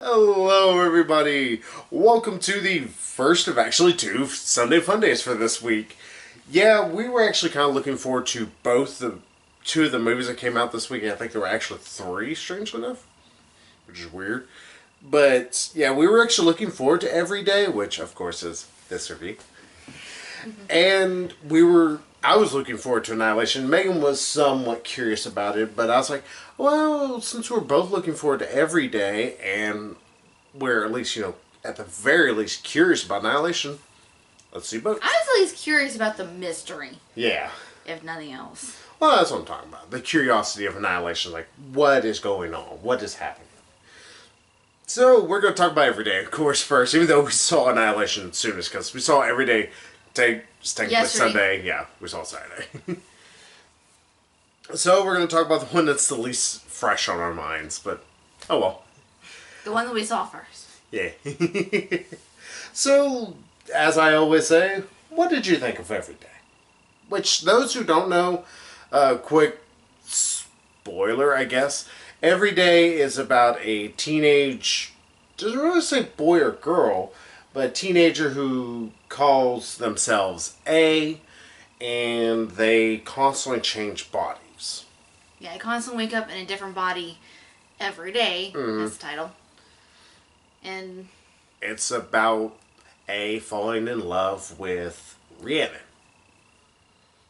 Hello, everybody. Welcome to the first of actually two Sunday Fundays for this week. Yeah, we were actually kind of looking forward to both the two of the movies that came out this week. I think there were actually three, strangely enough, which is weird. But yeah, we were actually looking forward to Every Day, which of course is this review. And I was looking forward to Annihilation. Megan was somewhat curious about it, but I was like, well, since we're both looking forward to Every Day, and we're at least, at the very least curious about Annihilation, let's see both. I was at least curious about the mystery, Yeah. if nothing else. Well, that's what I'm talking about. The curiosity of Annihilation, like, what is going on? What is happening? So, we're going to talk about Every Day, of course, first, even though we saw Annihilation soonest, because we saw Every Day technically Yesterday. Sunday. Yeah, we saw Saturday. So, we're going to talk about the one that's the least fresh on our minds, but oh well. The one that we saw first. Yeah. So, as I always say, what did you think of Every Day? Which, those who don't know, quick spoiler, I guess. Every Day is about a teenage, doesn't really say boy or girl, but a teenager who calls themselves A, and they constantly change bodies. Yeah, I constantly wake up in a different body every day. That's the title. And It's about A falling in love with Rhiannon.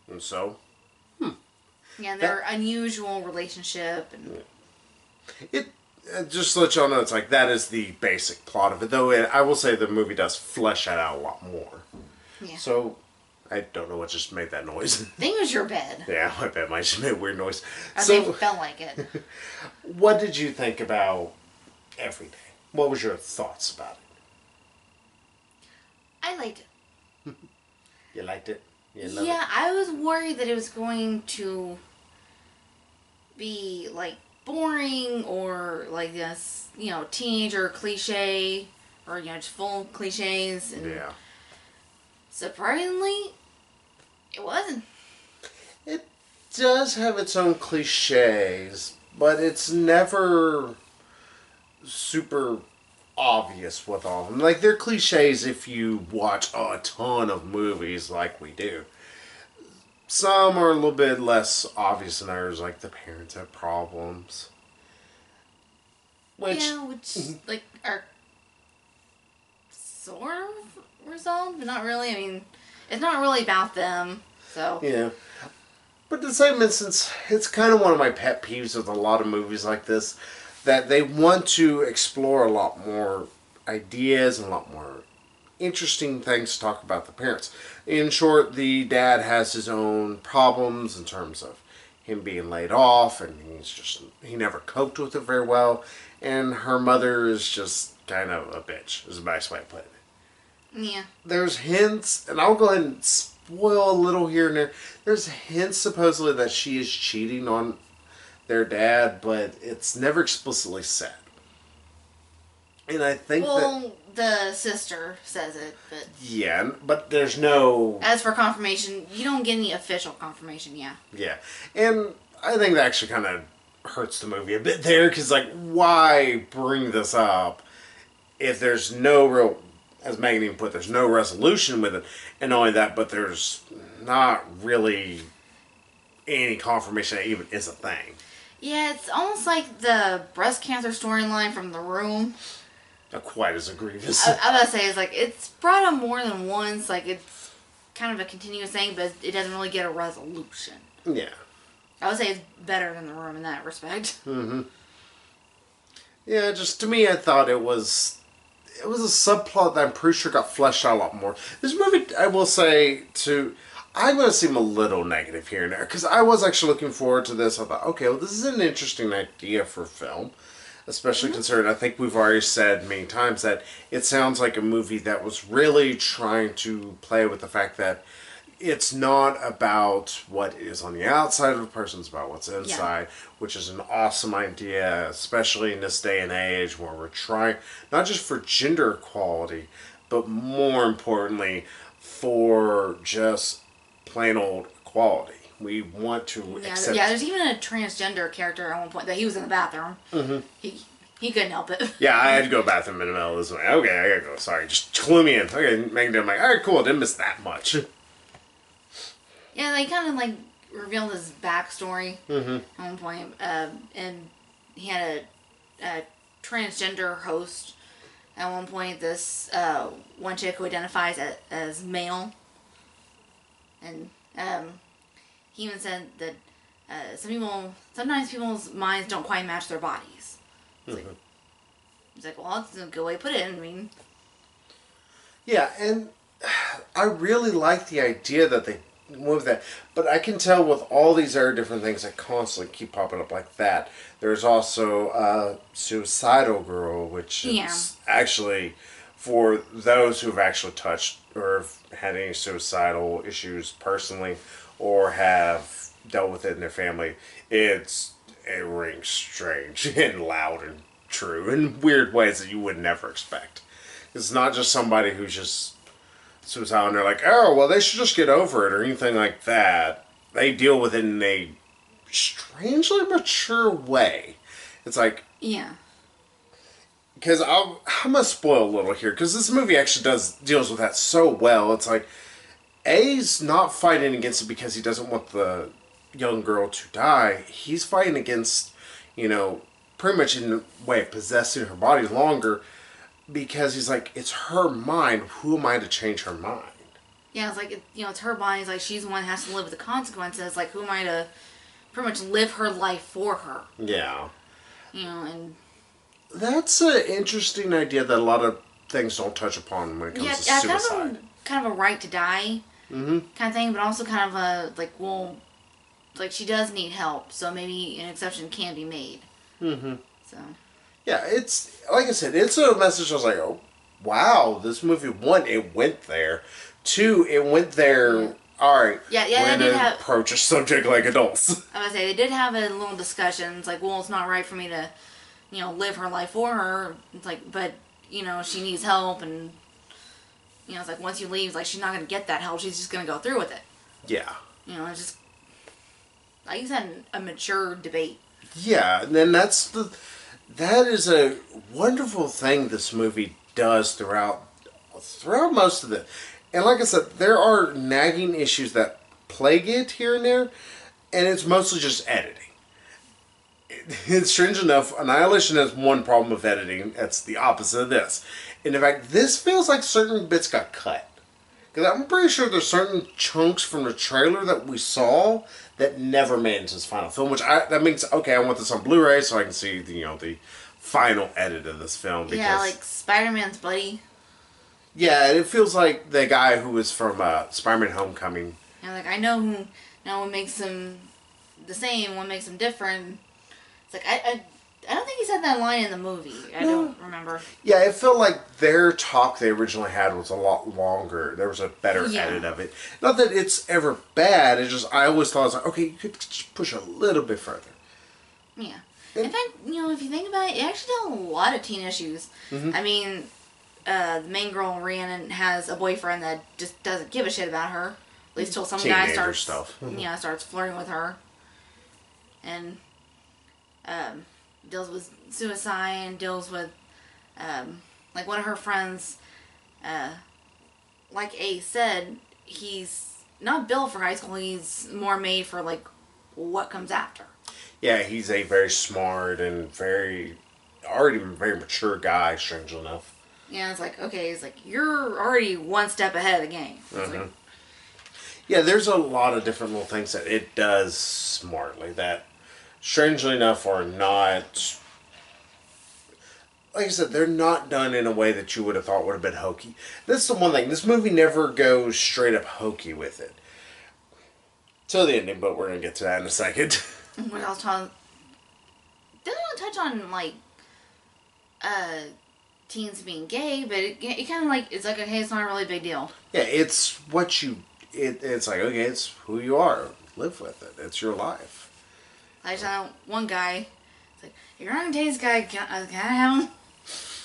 And so, yeah, their unusual relationship. And it just to let y'all know, it's like that is the basic plot of it. Though I will say the movie does flesh that out a lot more. yeah, So, I don't know what just made that noise. I think it was your bed. Yeah, my bad. Might just made a weird noise. I So, think it felt like it. what did you think about Every Day? What was your thoughts about it? I liked it. You liked it? You loved Yeah, I was worried that it was going to be like boring or like this, teenager cliche or just full of cliches. it? And Yeah. surprisingly, it wasn't. It does have its own cliches, but it's never super obvious with all of them. Like, they're cliches if you watch a ton of movies like we do. Some are a little bit less obvious than others, like the parents have problems. Which, Which like are sort of resolved, but not really. I mean, it's not really about them. So yeah. But in the same instance, it's kind of one of my pet peeves with a lot of movies like this, that they want to explore a lot more ideas and a lot more interesting things to talk about the parents. In short, the dad has his own problems in terms of him being laid off, and he never coped with it very well, and her mother is just kind of a bitch, is the nice way to put it. yeah, There's hints, and I'll go ahead and spoil a little here and there. There's hints supposedly that she is cheating on their dad, but it's never explicitly said. And I think the sister says it, but yeah, but there's no, as for confirmation, you don't get any official confirmation. Yeah, yeah. And I think that actually kind of hurts the movie a bit there, because, like, why bring this up if there's no real, as Megan even put, there's no resolution with it. And not only that, but there's not really any confirmation that even is a thing. yeah. It's almost like the breast cancer storyline from The Room. Not quite as egregious. I was about to say it's like it's brought up more than once. Like it's kind of a continuous thing, but it doesn't really get a resolution. Yeah. I would say it's better than The Room in that respect. Mm-hmm. Yeah, just to me, I thought it was a subplot that I'm pretty sure got fleshed out a lot more. This movie, I will say, I'm going to seem a little negative here and there, because I was actually looking forward to this. I thought, okay, well, this is an interesting idea for film, especially considering, I think we've already said many times that it sounds like a movie that was really trying to play with the fact that it's not about what is on the outside of a person, it's about what's inside, which is an awesome idea, especially in this day and age where we're trying, not just for gender equality, but more importantly, for just plain old equality. We want to accept... Yeah, there's even a transgender character at one point that he was in the bathroom. Mm-hmm. He He couldn't help it. Yeah, I had to go to the bathroom in the middle of this. Like, okay, I gotta go. Sorry, just clue me in. Okay, Megan, I'm like, all right, cool. I didn't miss that much. Yeah, they kind of like revealed his backstory Mm-hmm. at one point, and he had a transgender host at one point. This one chick who identifies as male, and he even said that sometimes people's minds don't quite match their bodies. It's like, he's like, well, that's a good way to put it. I mean, Yeah, and I really like the idea that they move that. But I can tell with all these other different things that constantly keep popping up like that. There's also Suicidal Girl, which Yeah. is actually for those who've actually touched or have had any suicidal issues personally or have dealt with it in their family. It rings strange and loud and true in weird ways that you would never expect. It's not just somebody who's just suicidal and they're like, oh, well, they should just get over it or anything like that. They deal with it in a strangely mature way. It's like, yeah. because I'm going to spoil a little here, because this movie actually deals with that so well. It's like, A's not fighting against it because he doesn't want the young girl to die. He's fighting against, pretty much in a way of possessing her body longer, because he's like, it's her mind. Who am I to change her mind? Yeah, it's like, it's her body. It's like, she's the one that has to live with the consequences. Like, who am I to pretty much live her life for her? Yeah. And... That's an interesting idea that a lot of things don't touch upon when it comes to suicide. Kind of a right to die kind of thing, but also kind of a, like, well, like, she does need help, so maybe an exception can be made. Mm-hmm. So... Yeah, it's, like I said, it's a message I was like, oh, wow, this movie, one, it went there. Two, it went there, all right, yeah, we're going to approach a subject like adults. I was going to say, they did have a little discussion. It's like, well, it's not right for me to, live her life for her. It's like, but, she needs help, and, it's like, once you leave, it's like, she's not going to get that help. She's just going to go through with it. Yeah. It's just, like you said, a mature debate. Yeah, and then that is a wonderful thing this movie does throughout most of it. And like I said, there are nagging issues that plague it here and there, and it's mostly just editing. It's strange enough, Annihilation has one problem with editing. That's the opposite of this. And in fact, this feels like certain bits got cut. Because I'm pretty sure there's certain chunks from the trailer that we saw that never made it into this final film. That means, okay, I want this on Blu-ray so I can see the final edit of this film. Because, yeah, like Spider-Man's buddy. Yeah, it feels like the guy who was from Spider-Man Homecoming. Yeah, like, I know who, what makes him the same, what makes him different. It's like, I don't think he said that line in the movie. I don't remember. Yeah, it felt like their talk they originally had was a lot longer. There was a better edit of it. Not that it's ever bad, it's just, I always thought, I was like, okay, you could just push a little bit further. Yeah. In fact, if you think about it, it actually dealt with a lot of teen issues. Mm-hmm. I mean, the main girl, Rhiannon, has a boyfriend that just doesn't give a shit about her. At least till some guy starts starts flirting with her. And deals with suicide, deals with like one of her friends, like Ace said, he's not built for high school, he's more made for like what comes after. Yeah, he's a very smart and already very mature guy, strangely enough. Yeah, it's like, okay, it's like, you're already one step ahead of the game. Like, yeah, there's a lot of different little things that it does smartly that, strangely enough, are not... Like I said, they're not done in a way that you would have thought would have been hokey. That's the one thing. This movie never goes straight up hokey with it. Till the ending, but we're going to get to that in a second. What else? Doesn't want to touch on, like, teens being gay, but it kind of like, it's like, okay, it's not a really big deal. Yeah, it's what you... It's like, okay, it's who you are. Live with it. It's your life. I just know one guy, it's like, if you're not going to date this guy, can I have him?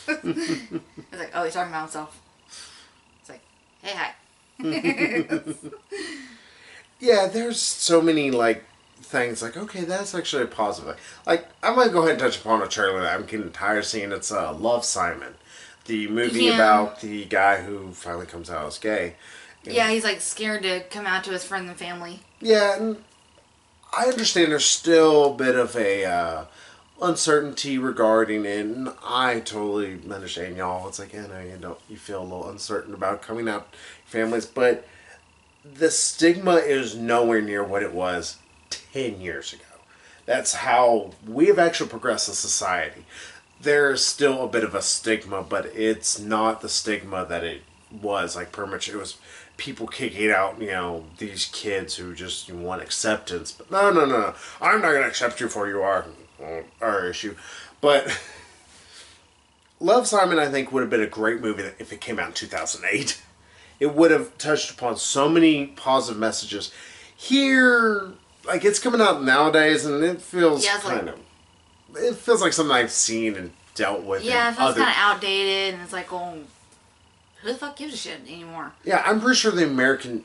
It's like, oh, he's talking about himself. It's like, hey, hi. Yeah, there's so many, like, things like, okay, that's actually a positive. Like, I'm going to go ahead and touch upon a trailer that I'm getting tired of seeing. It's Love, Simon. The movie Yeah. about the guy who finally comes out as gay. Yeah, he's like scared to come out to his friends and family. Yeah, and I understand there's still a bit of a uncertainty regarding it, and I totally understand y'all. It's like, you feel a little uncertain about coming out to families, but the stigma is nowhere near what it was 10 years ago. That's how we have actually progressed as society. There's still a bit of a stigma, but it's not the stigma that it was. Like, pretty much, it was people kicking out, these kids who just want acceptance. But no, no, no, no. I'm not going to accept you for you are our issue. But Love, Simon, I think, would have been a great movie if it came out in 2008. It would have touched upon so many positive messages. Here, like, it's coming out nowadays, and it feels it feels like something I've seen and dealt with. Yeah, it feels kind of outdated, and it's like, well, who the fuck gives a shit anymore? Yeah, I'm pretty sure the American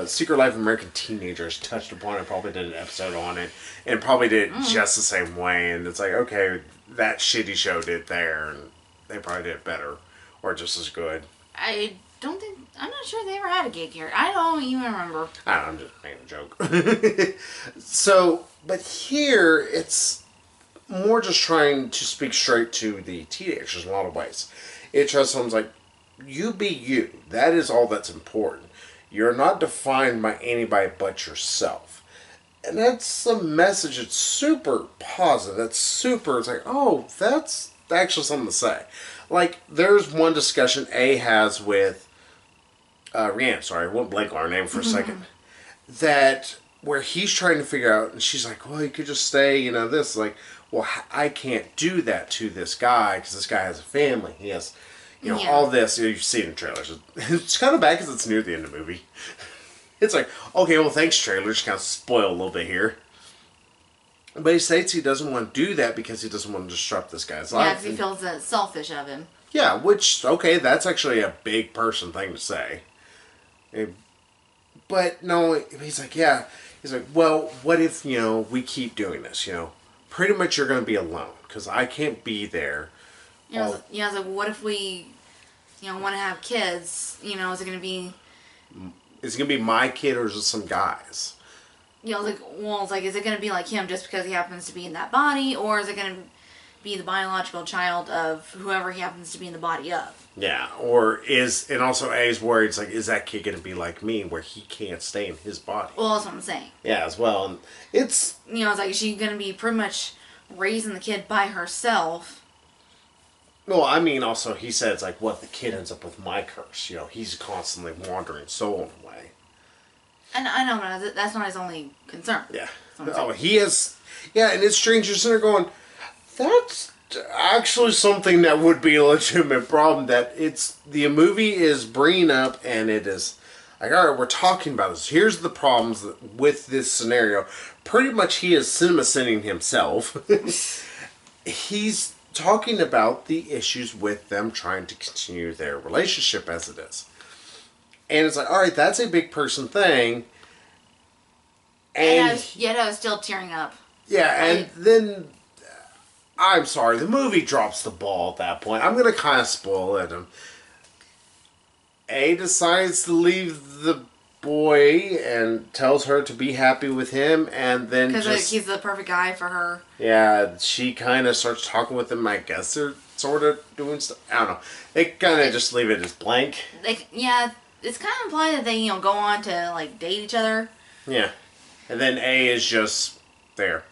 Secret Life of American Teenagers touched upon it, probably did an episode on it, and probably did it just the same way. And it's like, okay, that shitty show did there, and they probably did it better or just as good. I don't think, I'm not sure they ever had a gay character. I don't even remember. I'm just making a joke. So, but here it's more just trying to speak straight to the teenagers in a lot of ways. It tries someone's like, you be you. That is all that's important. You're not defined by anybody but yourself. And that's a message that's super positive. That's super, it's like, oh, that's actually something to say. Like, there's one discussion A has with Rihanna, sorry, I won't blank on her name for a second. That where he's trying to figure out, and she's like, well, you could just stay, this. Like, well, I can't do that to this guy because this guy has a family. He has, all this. You've seen it in trailers. It's kind of bad because it's near the end of the movie. It's like, okay, well, thanks, trailer. Just kind of spoil a little bit here. But he states he doesn't want to do that because he doesn't want to disrupt this guy's life. Yeah, because he feels that selfish of him. Yeah, which, okay, that's actually a big person thing to say. But no, he's like, yeah. He's like, well, what if, we keep doing this, Pretty much you're going to be alone because I can't be there. I was like, what if we, want to have kids? Is it going to be... Is it going to be my kid or is it some guys? Is it going to be like him just because he happens to be in that body? Or is it going to be the biological child of whoever he happens to be in the body of? Yeah, and also A's worried, it's like, is that kid going to be like me where he can't stay in his body? Well, that's what I'm saying. Yeah, as well. And it's... it's like, is she going to be pretty much raising the kid by herself? Well, I mean, also, he said, it's like, what if the kid ends up with my curse? He's constantly wandering soul away. And I know, but that's not his only concern. Yeah. Oh, he has... Yeah, and it's strange, you're sitting there going, that's actually something that would be a legitimate problem that the movie is bringing up, and it is like, all right, we're talking about this. Here's the problems with this scenario. Pretty much he is cinema sending himself. He's talking about the issues with them trying to continue their relationship as it is. And it's like, all right, that's a big person thing. And yet I was still tearing up. Yeah, and then... I'm sorry, the movie drops the ball at that point. I'm going to kind of spoil it. A decides to leave the boy and tells her to be happy with him, and then because he's the perfect guy for her. Yeah, she kind of starts talking with him. I guess they're sort of doing stuff. I don't know. They kind of just leave it as blank. It's kind of implied that they go on to like date each other. Yeah, and then A is just there.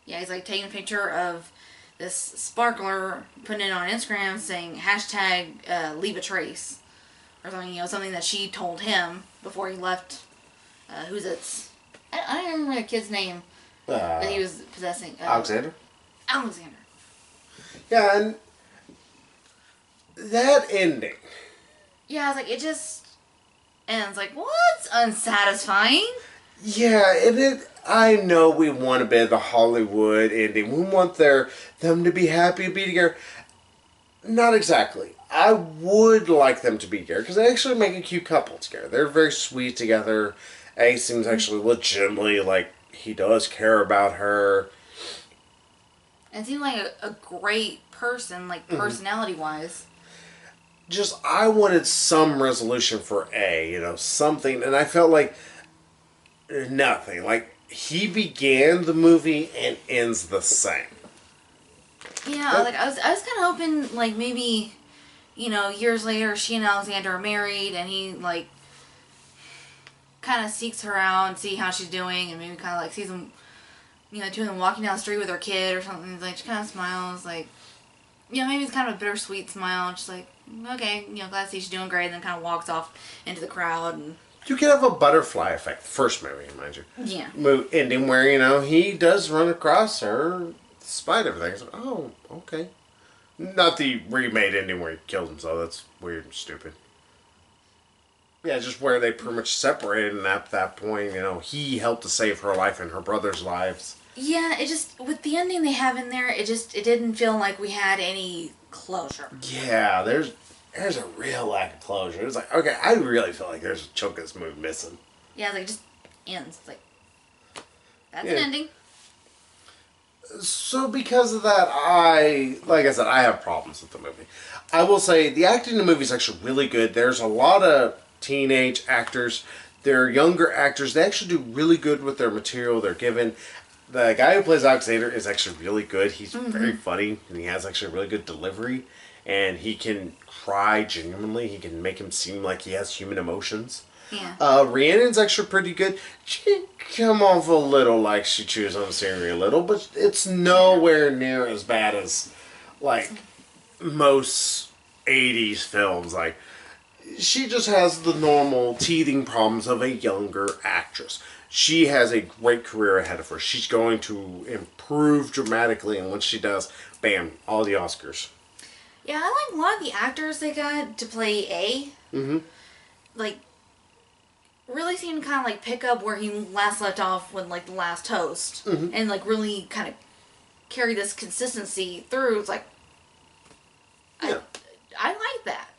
Yeah, he's like taking a picture of this sparkler, putting it on Instagram, saying hashtag leave a trace. Or something, something that she told him before he left. I don't remember the kid's name that he was possessing. Alexander? Alexander. Yeah, and that ending. Yeah, I was like, it just ends like, what's unsatisfying? Yeah, I know we want a bit of the Hollywood ending. We want them to be happy to be together. Not exactly. I would like them to be together because they actually make a cute couple together. They're very sweet together. A seems actually legitimately like he does care about her. And seemed like a great person, like personality wise. Just, I wanted some resolution for A, something, and I felt like nothing. Like, he began the movie and ends the same. Yeah, like I was kind of hoping like maybe, years later she and Alexander are married and he like kind of seeks her out and see how she's doing and maybe kind of like sees them, two of them walking down the street with her kid or something. Like she kind of smiles like, maybe it's kind of a bittersweet smile. Just like, okay, glad to see she's doing great, and then kind of walks off into the crowd and. You can have a butterfly effect. First movie, mind you. Yeah. Ending where, he does run across her despite everything. It's like, oh, okay. Not the remade ending where he kills himself. That's weird and stupid. Yeah, just where they pretty much separated, and at that point, he helped to save her life and her brother's lives. Yeah, it just, with the ending they have in there, it didn't feel like we had any closure. Yeah, there's a real lack of closure. It's like, okay, I really feel like there's a chunk of this movie missing. Yeah, it's like, it just ends. It's like, that's an ending. So because of that, like I said, I have problems with the movie. I will say the acting in the movie is actually really good. There's a lot of teenage actors. They're younger actors. They actually do really good with their material they're given. The guy who plays Alexander is actually really good. He's very funny, and he has actually a really good delivery. And he can cry genuinely. He can make him seem like he has human emotions. Yeah. Rhiannon's actually pretty good. She can come off a little like she chews on the scenery a little, but it's nowhere near as bad as, like, most 80s films. Like, she just has the normal teething problems of a younger actress. She has a great career ahead of her. She's going to improve dramatically, and when she does, bam, all the Oscars. Yeah, I like a lot of the actors they got to play A. Mm-hmm. Like, really seemed to kind of like pick up where he last left off with like the last toast, and like really kind of carry this consistency through. It's like, yeah, I like that.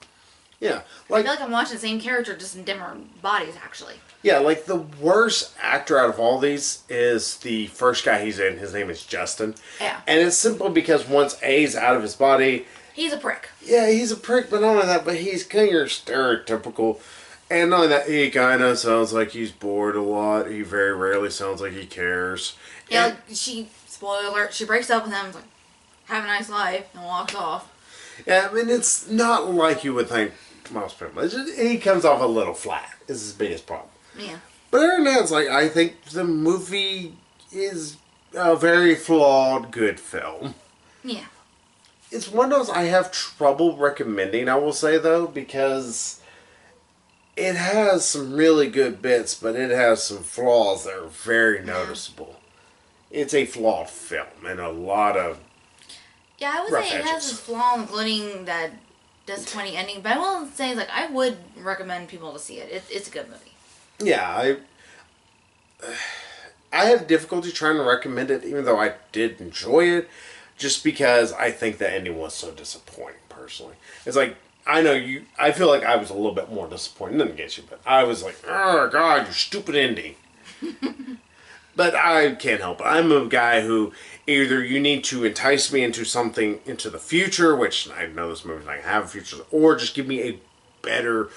Yeah, I feel like I'm watching the same character just in different bodies, actually. Yeah, like the worst actor out of all these is the first guy he's in. His name is Justin. Yeah. And it's simply because once A's out of his body, he's a prick. Yeah, he's a prick, but not only that, but he's kind of your stereotypical. And not only that, he kind of sounds like he's bored a lot. He very rarely sounds like he cares. Yeah, like spoiler alert, she breaks up with him, like, have a nice life, and walks off. Yeah, I mean, it's not like you would think most people. It's just, he comes off a little flat, is his biggest problem. Yeah. But other than that, it's like, I think the movie is a very flawed, good film. Yeah. It's one of those I have trouble recommending, I will say, though, because it has some really good bits, but it has some flaws that are very noticeable. It's a flawed film, and a lot of Yeah, I would say it has its flaw, including that disappointing ending, but I will say, like, I would recommend people to see it. It's a good movie. Yeah, I have difficulty trying to recommend it, even though I did enjoy it, just because I think the ending was so disappointing, personally. It's like, I feel like I was a little bit more disappointed. Nothing against you, but I was like, oh, God, you stupid ending. But I can't help it. I'm a guy who either you need to entice me into something into the future, which I know this movie's not going to have a future, or just give me a better...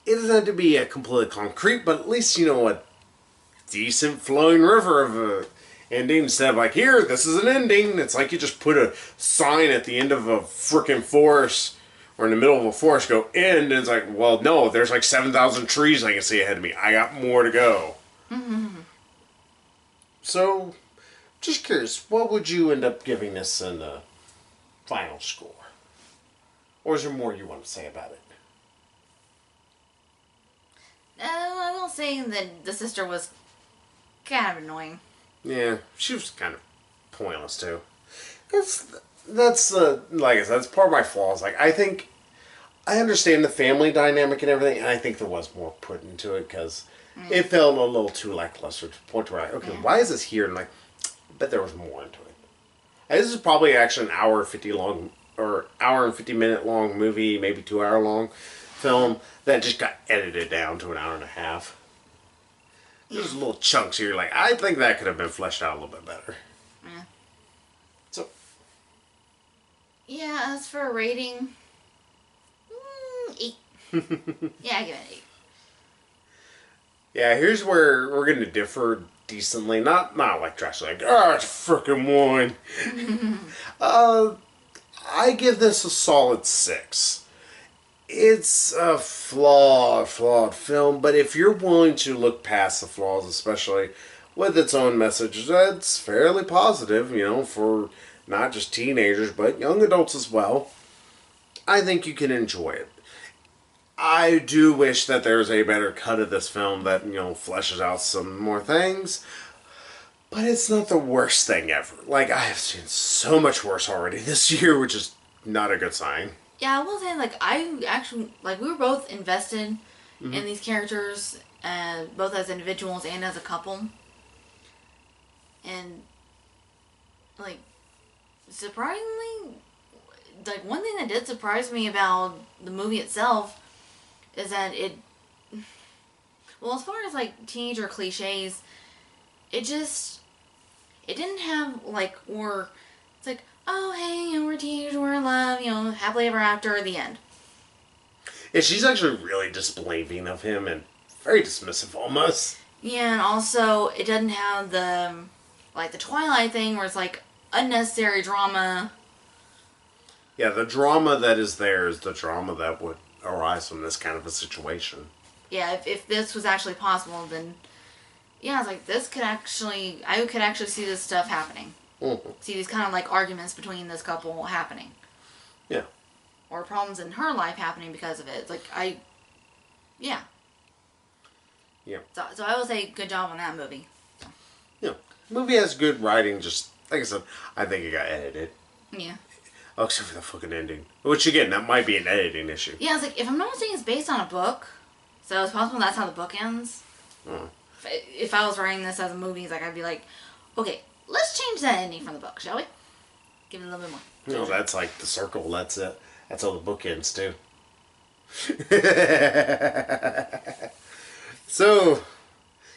It doesn't have to be a completely concrete, but at least, a decent flowing river of a ending instead of like, here, this is an ending. It's like you just put a sign at the end of a freaking forest or in the middle of a forest, go end, and it's like, well, no, there's like 7,000 trees I can see ahead of me. I got more to go. Mm-hmm. So, just curious, what would you end up giving this in the final score? Or is there more you want to say about it? I will say that the sister was kind of annoying. Yeah, she was kind of pointless too. That's like I said, that's part of my flaws. Like, I think I understand the family dynamic and everything, and I think there was more put into it because it felt a little too lackluster to the point where why is this here? And like, I bet there was more into it. And this is probably actually an hour 50 long or hour and 50 minute long movie, maybe 2 hour long film that just got edited down to an hour and a half. There's little chunks here. Like, I think that could have been fleshed out a little bit better. Yeah. So, Yeah, as for a rating, 8. Yeah, I give it an 8. yeah, here's where we're going to differ decently. Not like trash, like, oh, it's freaking 1. I give this a solid 6. It's a flawed film, but if you're willing to look past the flaws, especially with its own message, that's fairly positive, for not just teenagers, but young adults as well, I think you can enjoy it. I do wish that there's a better cut of this film that, fleshes out some more things, but it's not the worst thing ever. Like, I have seen so much worse already this year, which is not a good sign. Yeah, I will say, I actually, we were both invested in these characters, both as individuals and as a couple. And, surprisingly, one thing that did surprise me about the movie itself is that well, as far as, teenager cliches, it didn't have, it's like, oh, hey, we're teenagers, we're in love, happily ever after, the end. Yeah, she's actually really disbelieving of him and very dismissive almost. Yeah, and also, it doesn't have the Twilight thing where it's, unnecessary drama. Yeah, the drama that is there is the drama that would arise from this kind of a situation. Yeah, if this was actually possible, then, yeah, I could actually see this stuff happening. Mm-hmm. See these kind of, arguments between this couple happening. Yeah. Or problems in her life happening because of it. Yeah. Yeah. So I will say good job on that movie. So. Yeah. The movie has good writing, just, like I said, I think it got edited. Yeah. Oh, except for the fucking ending. Which, again, that might be an editing issue. Yeah, if I'm not mistaken, it's based on a book. So it's possible that's how the book ends. If I was writing this as a movie, I'd be like, okay, let's change that ending from the book, shall we? Give it a little bit more. No, that's like the circle. That's it. That's how the book ends, too. So,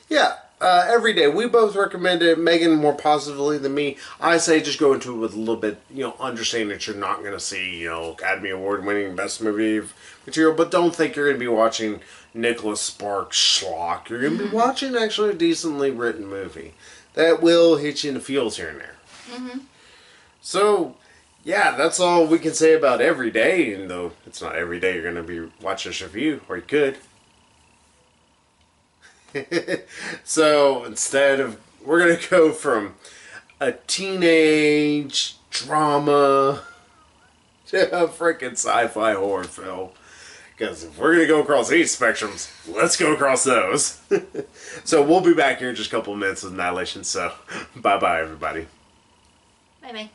yeah. Every day, we both recommend it. Megan more positively than me. I say just go into it with a little bit, understanding that you're not going to see, Academy Award winning best movie material, but don't think you're going to be watching Nicholas Sparks schlock. You're going to be watching actually a decently written movie that will hit you in the feels here and there. Mm-hmm. So, yeah, that's all we can say about Every Day, and though it's not every day you're going to be watching this review, or you could. So instead of, we're going to go from a teenage drama to a freaking sci-fi horror film. Because if we're going to go across these spectrums, let's go across those. So we'll be back here in just a couple of minutes with Annihilation. So bye-bye, everybody. Bye-bye.